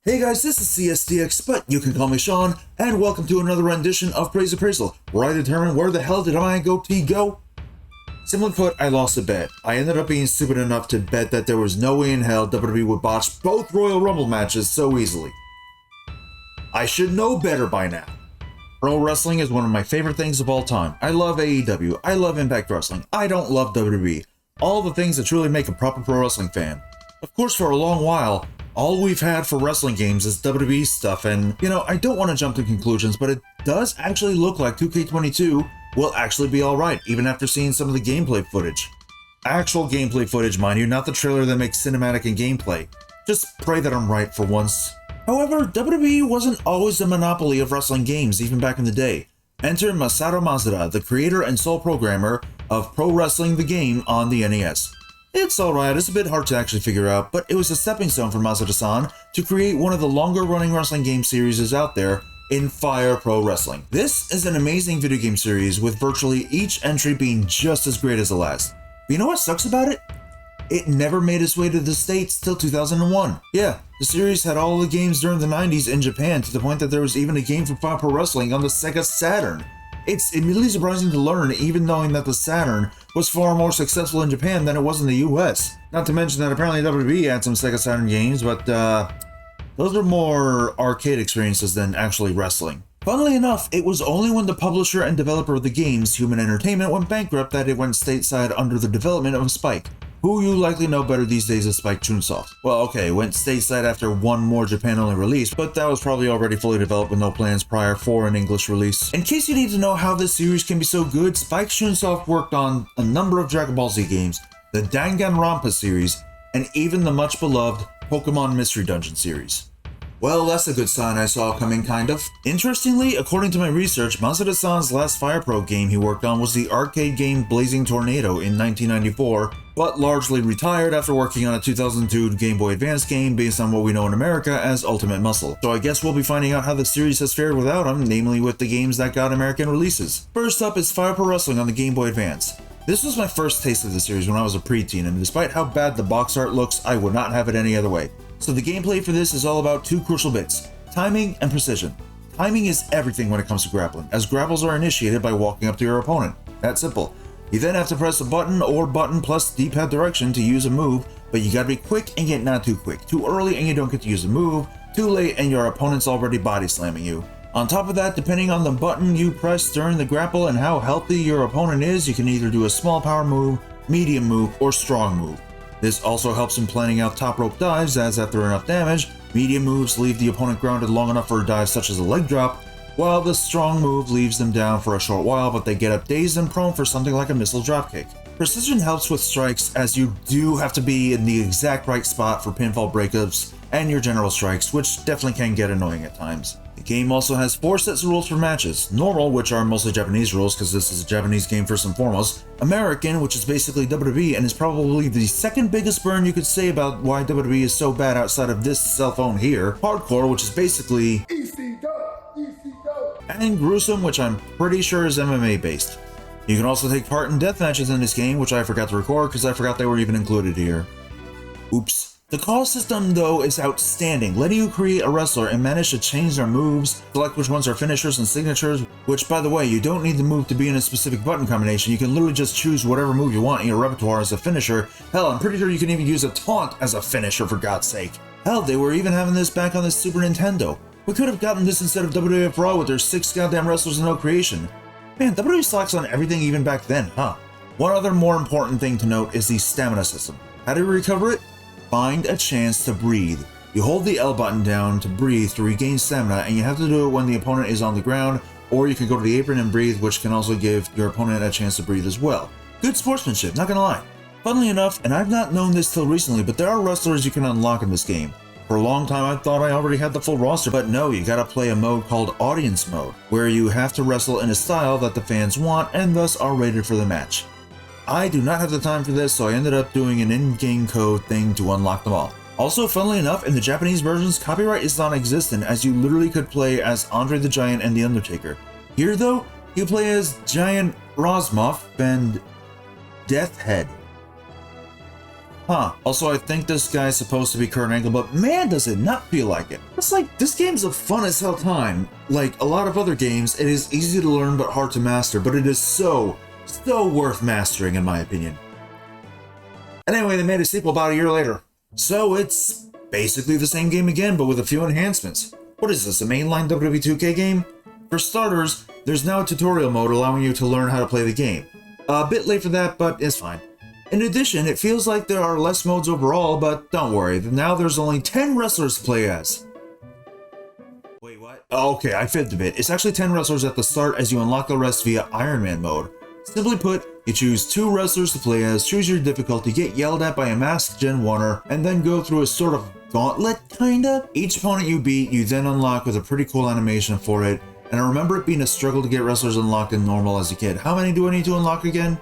Hey guys, this is CSDX, but you can call me Sean, and welcome to another rendition of Appraisal, where I determine where the hell did my goatee go? Simply put, I lost a bet. I ended up being stupid enough to bet that there was no way in hell WWE would botch both Royal Rumble matches so easily. I should know better by now. Pro wrestling is one of my favorite things of all time. I love AEW, I love Impact Wrestling, I don't love WWE. All the things that truly make a proper pro wrestling fan. Of course, for a long while, all we've had for wrestling games is WWE stuff, and, I don't want to jump to conclusions, but it does actually look like 2K22 will actually be alright, even after seeing some of the gameplay footage. Actual gameplay footage, mind you, not the trailer that makes cinematic and gameplay. Just pray that I'm right for once. However, WWE wasn't always a monopoly of wrestling games, even back in the day. Enter Masato Mazda, the creator and sole programmer of Pro Wrestling the Game on the NES. It's alright, it's a bit hard to actually figure out, but it was a stepping stone for Mazda-san to create one of the longer running wrestling game series out there in Fire Pro Wrestling. This is an amazing video game series with virtually each entry being just as great as the last. But you know what sucks about it? It never made its way to the States till 2001. Yeah, the series had all the games during the 90s in Japan to the point that there was even a game for Fire Pro Wrestling on the Sega Saturn. It's immediately surprising to learn, even knowing that the Saturn was far more successful in Japan than it was in the US. Not to mention that apparently WWE had some Sega Saturn games, but those were more arcade experiences than actually wrestling. Funnily enough, it was only when the publisher and developer of the games, Human Entertainment, went bankrupt that it went stateside under the development of Spike, who you likely know better these days as Spike Chunsoft. Well, okay, went stateside after one more Japan-only release, but that was probably already fully developed with no plans prior for an English release. In case you need to know how this series can be so good, Spike Chunsoft worked on a number of Dragon Ball Z games, the Danganronpa series, and even the much-beloved Pokemon Mystery Dungeon series. Well, that's a good sign I saw coming, kind of. Interestingly, according to my research, Mazda-san's last Fire Pro game he worked on was the arcade game Blazing Tornado in 1994, but largely retired after working on a 2002 Game Boy Advance game based on what we know in America as Ultimate Muscle. So I guess we'll be finding out how the series has fared without him, namely with the games that got American releases. First up is Fire Pro Wrestling on the Game Boy Advance. This was my first taste of the series when I was a preteen, and despite how bad the box art looks, I would not have it any other way. So the gameplay for this is all about two crucial bits, timing and precision. Timing is everything when it comes to grappling, as grapples are initiated by walking up to your opponent. That's simple. You then have to press a button or button plus D-pad direction to use a move, but you gotta be quick and yet not too quick. Too early and you don't get to use a move, too late and your opponent's already body slamming you. On top of that, depending on the button you press during the grapple and how healthy your opponent is, you can either do a small power move, medium move, or strong move. This also helps in planning out top rope dives, as after enough damage, medium moves leave the opponent grounded long enough for a dive such as a leg drop, while the strong move leaves them down for a short while, but they get up dazed and prone for something like a missile dropkick. Precision helps with strikes, as you do have to be in the exact right spot for pinfall breakups and your general strikes, which definitely can get annoying at times. The game also has 4 sets of rules for matches: normal, which are mostly Japanese rules because this is a Japanese game first and foremost; American, which is basically WWE and is probably the second biggest burn you could say about why WWE is so bad outside of this cell phone here; hardcore, which is basically and gruesome, which I'm pretty sure is MMA based. You can also take part in death matches in this game, which I forgot to record because I forgot they were even included here. Oops. The call system, though, is outstanding, letting you create a wrestler and manage to change their moves, select which ones are finishers and signatures, which, by the way, you don't need the move to be in a specific button combination. You can literally just choose whatever move you want in your repertoire as a finisher. Hell, I'm pretty sure you can even use a taunt as a finisher, for God's sake. Hell, they were even having this back on the Super Nintendo. We could have gotten this instead of WWF Raw with their 6 goddamn wrestlers and no creation. Man, WWE slacks on everything even back then, huh? One other more important thing to note is the stamina system. How do you recover it? Find a chance to breathe. You hold the L button down to breathe to regain stamina, and you have to do it when the opponent is on the ground, or you can go to the apron and breathe, which can also give your opponent a chance to breathe as well. Good sportsmanship, not gonna lie. Funnily enough, and I've not known this till recently, but there are wrestlers you can unlock in this game. For a long time I thought I already had the full roster, but no, you gotta play a mode called Audience Mode, where you have to wrestle in a style that the fans want and thus are rated for the match. I do not have the time for this, so I ended up doing an in-game code thing to unlock them all. Also, funnily enough, in the Japanese versions, copyright is non-existent, as you literally could play as Andre the Giant and The Undertaker. Here though, you play as Giant Rosmoff and Deathhead. Huh. Also, I think this guy's supposed to be Kurt Angle, but man, does it not feel like it. It's like, this game's a fun as hell time. Like a lot of other games, it is easy to learn but hard to master, but it is so worth mastering in my opinion. Anyway, they made a sequel about a year later. So it's basically the same game again, but with a few enhancements. What is this, a mainline WWE 2K game? For starters, there's now a tutorial mode allowing you to learn how to play the game. A bit late for that, but it's fine. In addition, it feels like there are less modes overall, but don't worry, now there's only 10 wrestlers to play as. Wait, what? Okay, I fibbed a bit. It's actually 10 wrestlers at the start as you unlock the rest via Iron Man mode. Simply put, you choose 2 wrestlers to play as, choose your difficulty, get yelled at by a masked Gen 1er, and then go through a sort of gauntlet, kinda? Each opponent you beat, you then unlock with a pretty cool animation for it, and I remember it being a struggle to get wrestlers unlocked in normal as a kid. How many do I need to unlock again?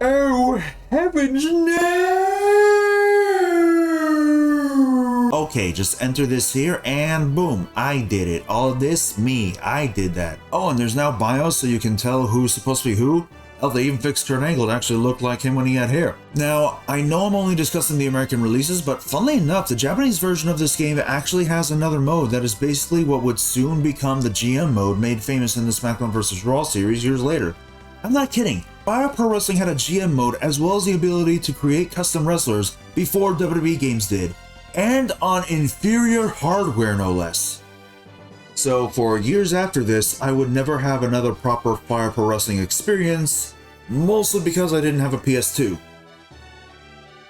Oh, heavens no! Okay, just enter this here and boom, I did it. All of this, me, I did that. Oh, and there's now bios so you can tell who's supposed to be who. Hell, they even fixed Kurt Angle to actually look like him when he had hair. Now, I know I'm only discussing the American releases, but funnily enough, the Japanese version of this game actually has another mode that is basically what would soon become the GM mode made famous in the SmackDown vs. Raw series years later. I'm not kidding. Fire Pro Wrestling had a GM mode as well as the ability to create custom wrestlers before WWE games did, and on inferior hardware no less. So for years after this, I would never have another proper Fire Pro Wrestling experience, mostly because I didn't have a PS2.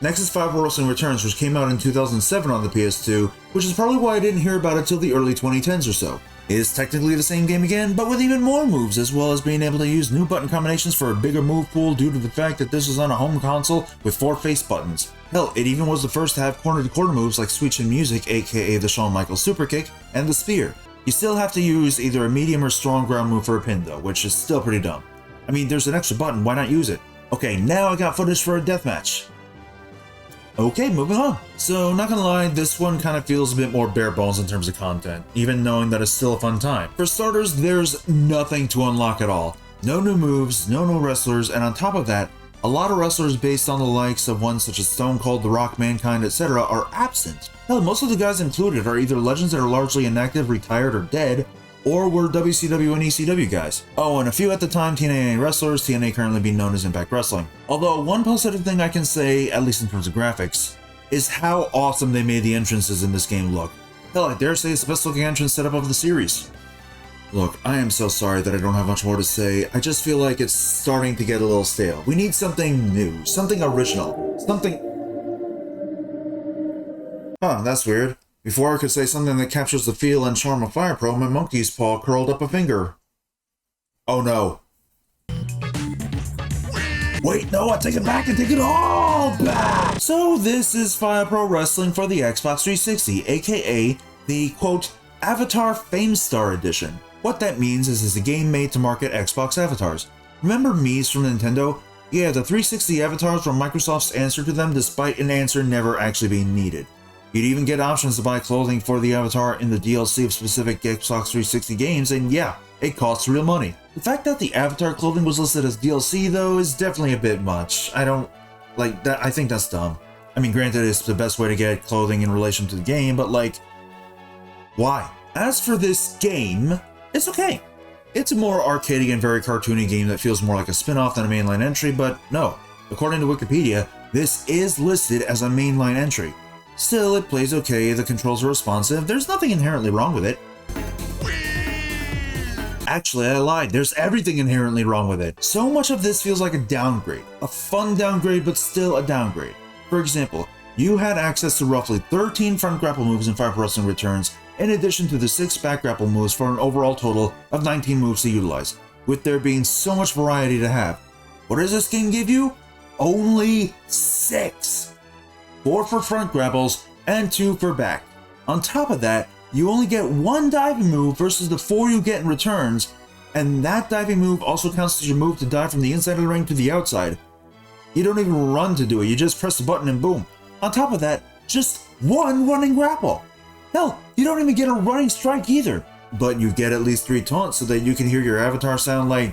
Next is Fire Pro Wrestling Returns, which came out in 2007 on the PS2, which is probably why I didn't hear about it till the early 2010s or so. It is technically the same game again, but with even more moves, as well as being able to use new button combinations for a bigger move pool due to the fact that this was on a home console with 4 face buttons. Hell, it even was the first to have corner-to-corner moves like Sweet Chin Music, aka the Shawn Michaels Super Kick, and the Spear. You still have to use either a medium or strong ground move for a pin though, which is still pretty dumb. I mean, there's an extra button, why not use it? Okay, now I got footage for a deathmatch. Okay, moving on. So, not gonna lie, this one kind of feels a bit more bare bones in terms of content, even knowing that it's still a fun time. For starters, there's nothing to unlock at all. No new moves, no new wrestlers, and on top of that, a lot of wrestlers based on the likes of ones such as Stone Cold, The Rock, Mankind, etc. are absent. Hell, most of the guys included are either legends that are largely inactive, retired, or dead, or were WCW and ECW guys. Oh, and a few at the time TNA wrestlers, TNA currently being known as Impact Wrestling. Although one positive thing I can say, at least in terms of graphics, is how awesome they made the entrances in this game look. Hell, I dare say it's the best looking entrance setup of the series. Look, I am so sorry that I don't have much more to say. I just feel like it's starting to get a little stale. We need something new, something original, something... Huh, that's weird. Before I could say something that captures the feel and charm of Fire Pro, my monkey's paw curled up a finger. Oh no. Wait, no, I take it back and take it all back! So this is Fire Pro Wrestling for the Xbox 360, aka the, quote, Avatar Fame Star Edition. What that means is it's a game made to market Xbox avatars. Remember Mii's from Nintendo? Yeah, the 360 avatars were Microsoft's answer to them despite an answer never actually being needed. You'd even get options to buy clothing for the avatar in the DLC of specific Xbox 360 games, and yeah, it costs real money. The fact that the avatar clothing was listed as DLC though is definitely a bit much. I don't like that. I think that's dumb. I mean, granted, it's the best way to get clothing in relation to the game, but like, why? As for this game, it's okay. It's a more arcadey and very cartoony game that feels more like a spin-off than a mainline entry, but no. According to Wikipedia, this is listed as a mainline entry. Still, it plays okay, the controls are responsive, there's nothing inherently wrong with it. Actually, I lied, there's everything inherently wrong with it. So much of this feels like a downgrade. A fun downgrade, but still a downgrade. For example, you had access to roughly 13 front grapple moves in Fire Pro Wrestling Returns, in addition to the 6 back grapple moves for an overall total of 19 moves to utilize, with there being so much variety to have. What does this game give you? Only 6! 4 for front grapples, and 2 for back. On top of that, you only get 1 diving move versus the 4 you get in returns, and that diving move also counts as your move to dive from the inside of the ring to the outside. You don't even run to do it, you just press the button and boom. On top of that, just 1 running grapple. Hell, you don't even get a running strike either. But you get at least 3 taunts so that you can hear your avatar sound like...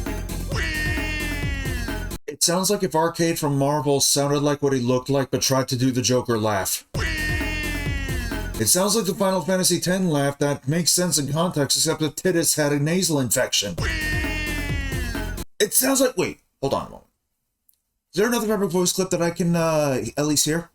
It sounds like if Arcade from Marvel sounded like what he looked like but tried to do the Joker laugh. It sounds like the Final Fantasy X laugh that makes sense in context except that Tidus had a nasal infection. It sounds like... Wait, hold on a moment. Is there another epic voice clip that I can at least hear?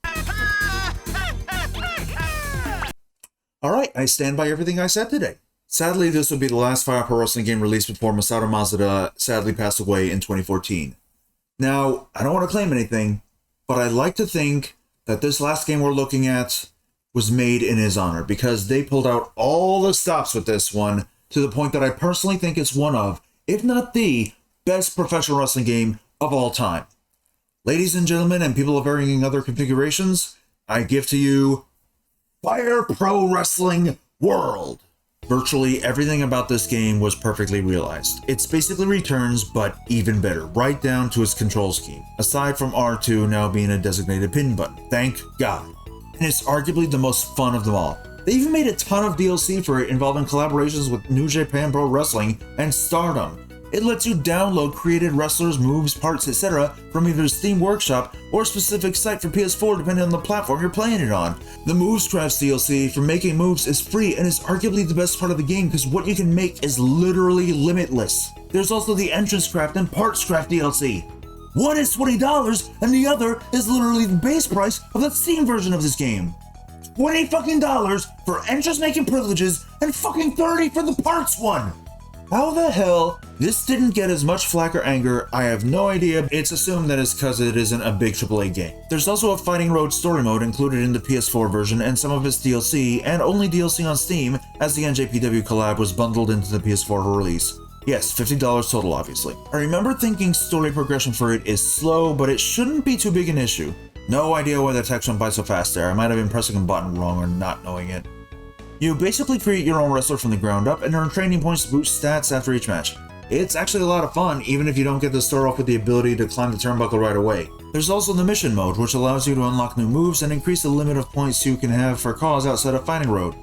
Alright, I stand by everything I said today. Sadly, this would be the last Fire Pro Wrestling game released before Masato Mazda sadly passed away in 2014. Now, I don't want to claim anything, but I'd like to think that this last game we're looking at was made in his honor, because they pulled out all the stops with this one to the point that I personally think it's one of, if not the, best professional wrestling game of all time. Ladies and gentlemen, and people of varying other configurations, I give to you Fire Pro Wrestling World. Virtually everything about this game was perfectly realized. It's basically Returns, but even better, right down to its control scheme, aside from R2 now being a designated pin button. Thank God. And it's arguably the most fun of them all. They even made a ton of DLC for it involving collaborations with New Japan Pro Wrestling and Stardom. It lets you download created wrestlers, moves, parts, etc. from either Steam Workshop or a specific site for PS4 depending on the platform you're playing it on. The Moves Crafts DLC for making moves is free and is arguably the best part of the game because what you can make is literally limitless. There's also the Entrance Craft and Parts Craft DLC. One is $20 and the other is literally the base price of the Steam version of this game. $20 fucking for entrance making privileges and fucking $30 for the parts one. How the hell this didn't get as much flack or anger, I have no idea. It's assumed that it's because it isn't a big AAA game. There's also a Fighting Road story mode included in the PS4 version and some of its DLC, and only DLC on Steam, as the NJPW collab was bundled into the PS4 release. Yes, $50 total obviously. I remember thinking story progression for it is slow, but it shouldn't be too big an issue. No idea why the text went by so fast there. I might have been pressing a button wrong or not knowing it. You basically create your own wrestler from the ground up and earn training points to boost stats after each match. It's actually a lot of fun, even if you don't get to start off with the ability to climb the turnbuckle right away. There's also the mission mode, which allows you to unlock new moves and increase the limit of points you can have for calls outside of Fighting Road.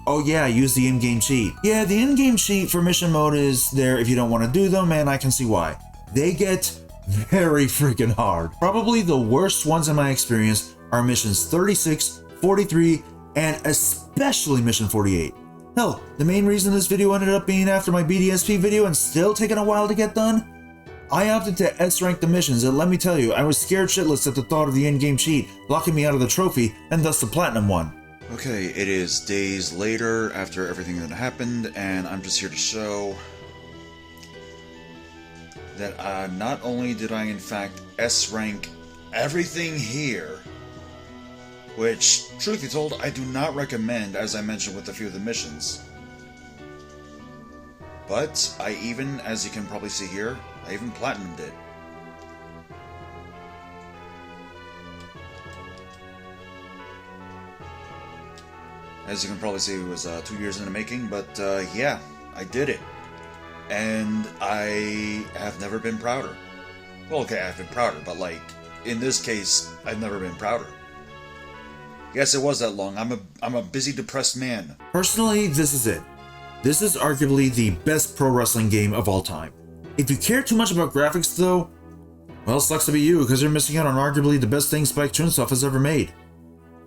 Oh yeah, use the in-game cheat. Yeah, the in-game cheat for mission mode is there if you don't want to do them, and I can see why. They get very freaking hard. Probably the worst ones in my experience are missions 36, 43, and especially mission 48. Hell, the main reason this video ended up being after my BDSP video and still taking a while to get done? I opted to S-rank the missions, and let me tell you, I was scared shitless at the thought of the in-game cheat blocking me out of the trophy and thus the platinum one. Okay, it is days later after everything that happened, and I'm just here to show that not only did I in fact S-rank everything here, which, truth be told, I do not recommend, as I mentioned with a few of the missions. But I even, as you can probably see here, I even platinumed it. As you can probably see, it was 2 years in the making, but yeah, I did it. And I have never been prouder. Well, okay, I've been prouder, but like, in this case, I've never been prouder. Yes, it was that long. I'm a busy, depressed man. Personally, this is it. This is arguably the best pro wrestling game of all time. If you care too much about graphics, though, well, sucks to be you, because you're missing out on arguably the best thing Spike Chunsoft has ever made.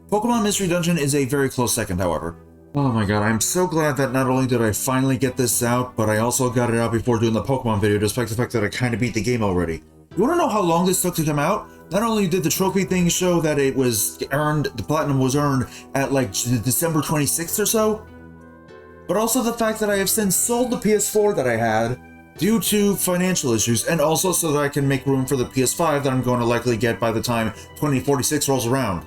Pokemon Mystery Dungeon is a very close second, however. Oh my god, I'm so glad that not only did I finally get this out, but I also got it out before doing the Pokemon video, despite the fact that I kind of beat the game already. You want to know how long this took to come out? Not only did the trophy thing show that it was earned, the platinum was earned at like December 26th or so, but also the fact that I have since sold the PS4 that I had due to financial issues, and also so that I can make room for the PS5 that I'm going to likely get by the time 2046 rolls around.